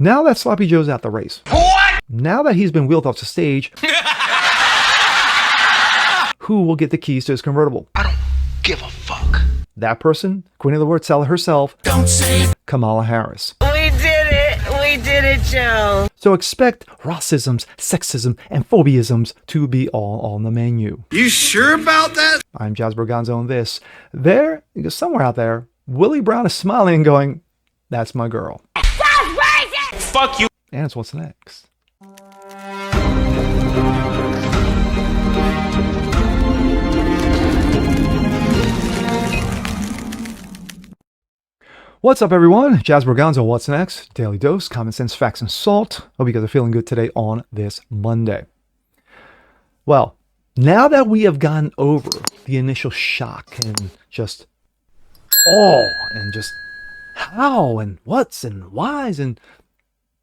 Now that Sloppy Joe's out the race, what? Now that he's been wheeled off the stage, who will get the keys to his convertible? I don't give a fuck. That person, Queen of the Word Seller herself, Don't say Kamala Harris. We did it, Joe. So expect racisms, sexism, and phobiaisms to be all on the menu. You sure about that? I'm Jazz Berganzo on this. There, somewhere out there, Willie Brown is smiling and going, that's my girl. That's racist! Fuck you. And it's what's next. What's up, everyone? Jazz Berganzo, what's next? Daily dose, common sense, facts, and salt. Hope you guys are feeling good today on this Monday. Well, now that we have gotten over the initial shock and just awe and just how and what's and why's, and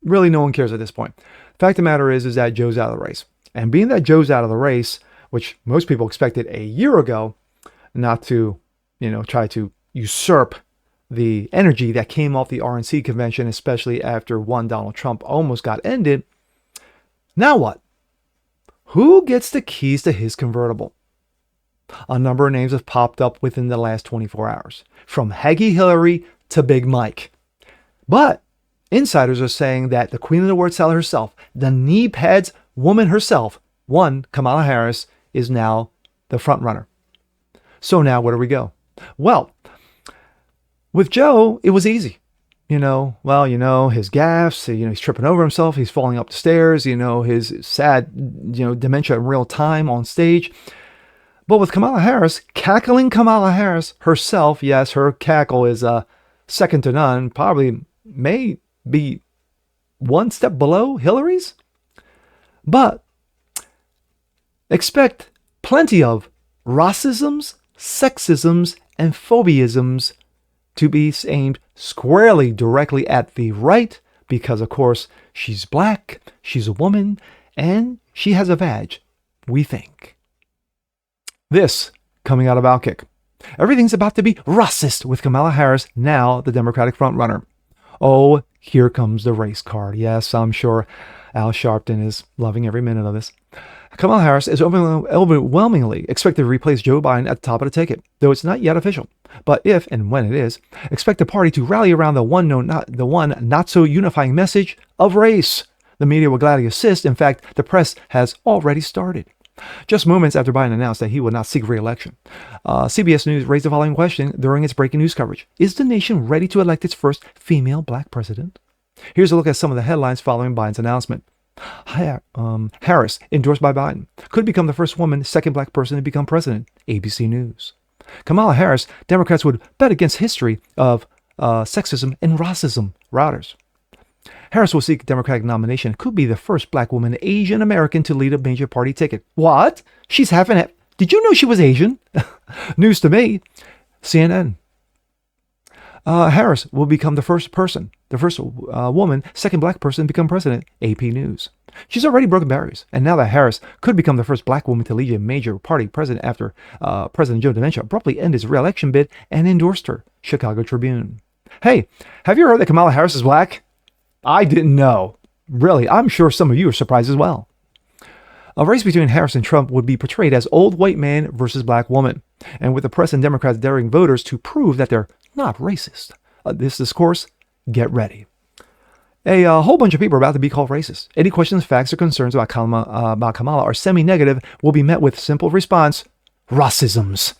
really no one cares at this point. The fact of the matter is that Joe's out of the race. And being that Joe's out of the race, which most people expected a year ago, not to, try to usurp the energy that came off the RNC convention, especially after one Donald Trump almost got ended. Now what? Who gets the keys to his convertible? A number of names have popped up within the last 24 hours, from Haggy Hillary to Big Mike. But insiders are saying that the Queen of the Word Seller herself, the knee pads woman herself, one Kamala Harris, is now the front runner. So now where do we go? Well, with Joe, it was easy. His gaffes, he's tripping over himself, he's falling up the stairs, his sad, dementia in real time on stage. But with Kamala Harris, cackling Kamala Harris herself, yes, her cackle is second to none, probably may be one step below Hillary's. But expect plenty of racisms, sexisms, and phobiaisms to be aimed squarely directly at the right, because of course she's black, she's a woman, and she has a vag, we think. This coming out of Outkick. Everything's about to be racist with Kamala Harris, now the Democratic frontrunner. Oh, here comes the race card. Yes, I'm sure Al Sharpton is loving every minute of this. Kamala Harris is overwhelmingly expected to replace Joe Biden at the top of the ticket, though it's not yet official. But if and when it is, expect the party to rally around the one not so unifying message of race. The media will gladly assist. In fact, the press has already started. Just moments after Biden announced that he would not seek re-election, CBS News raised the following question during its breaking news coverage. Is the nation ready to elect its first female black president? Here's a look at some of the headlines following Biden's announcement. Harris, endorsed by Biden, could become the first woman, second black person to become president. ABC News. Kamala Harris, Democrats would bet against history of sexism and racism. Reuters. Harris will seek Democratic nomination. Could be the first black woman, Asian American, to lead a major party ticket. What? She's half and half. Did you know she was Asian? News to me. CNN. Harris will become the first woman, second black person to become president. AP News. She's already broken barriers, and now that Harris could become the first black woman to lead a major party president after President Joe Dementia abruptly ended his re-election bid and endorsed her. Chicago Tribune. Hey, have you heard that Kamala Harris is black? I didn't know. Really, I'm sure some of you are surprised as well. A race between Harris and Trump would be portrayed as old white man versus black woman, and with the press and Democrats daring voters to prove that they're not racist. This discourse, get ready. A whole bunch of people are about to be called racist. Any questions, facts, or concerns about Kamala are semi-negative will be met with simple response: racisms.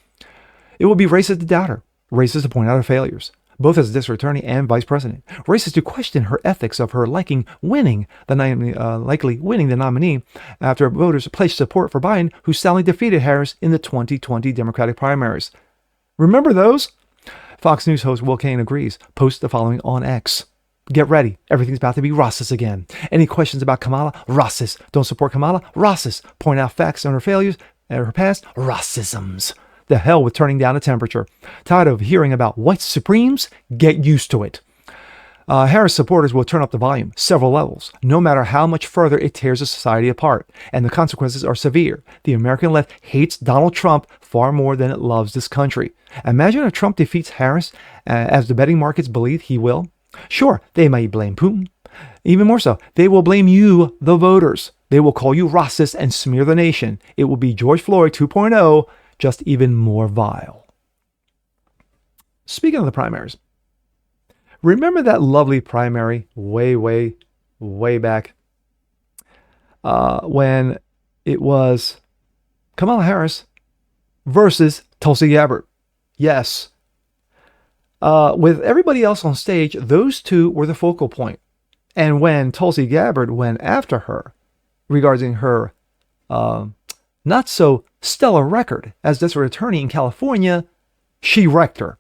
It will be racist to doubt her, racist to point out her failures, both as district attorney and vice president. Racist to question her ethics of her likely winning the nominee after voters pledged support for Biden, who soundly defeated Harris in the 2020 Democratic primaries. Remember those? Fox News host Will Cain agrees. Post the following on X. Get ready. Everything's about to be racist again. Any questions about Kamala? Racist. Don't support Kamala? Racist. Point out facts on her failures and her past? Racisms. The hell with turning down the temperature. Tired of hearing about white supremes? Get used to it. Harris supporters will turn up the volume, several levels, no matter how much further it tears the society apart. And the consequences are severe. The American left hates Donald Trump far more than it loves this country. Imagine if Trump defeats Harris, as the betting markets believe he will. Sure, they may blame Putin. Even more so, they will blame you, the voters. They will call you racist and smear the nation. It will be George Floyd 2.0, just even more vile. Speaking of the primaries, remember that lovely primary way back when it was Kamala Harris versus Tulsi Gabbard? Yes. With everybody else on stage, those two were the focal point. And when Tulsi Gabbard went after her regarding her not so stellar record as district attorney in California, she wrecked her.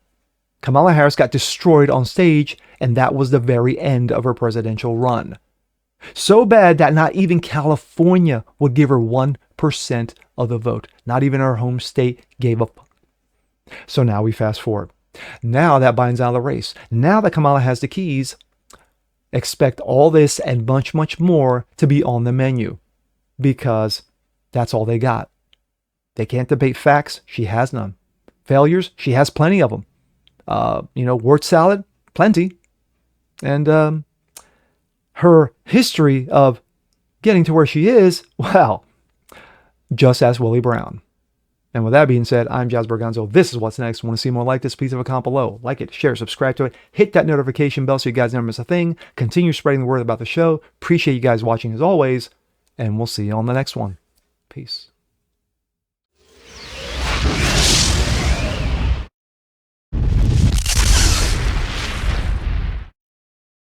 Kamala Harris got destroyed on stage, and that was the very end of her presidential run. So bad that not even California would give her 1% of the vote. Not even her home state gave up. So now we fast forward. Now that Biden's out of the race. Now that Kamala has the keys, expect all this and much more to be on the menu, because that's all they got. They can't debate facts. She has none. Failures. She has plenty of them. Word salad, plenty. And her history of getting to where she is, well, just ask Willie Brown. And with that being said, I'm Jazz Berganzo. This is What's Next. Want to see more like this? Please have a comment below. Like it, share, subscribe to it. Hit that notification bell so you guys never miss a thing. Continue spreading the word about the show. Appreciate you guys watching as always. And we'll see you on the next one. Peace.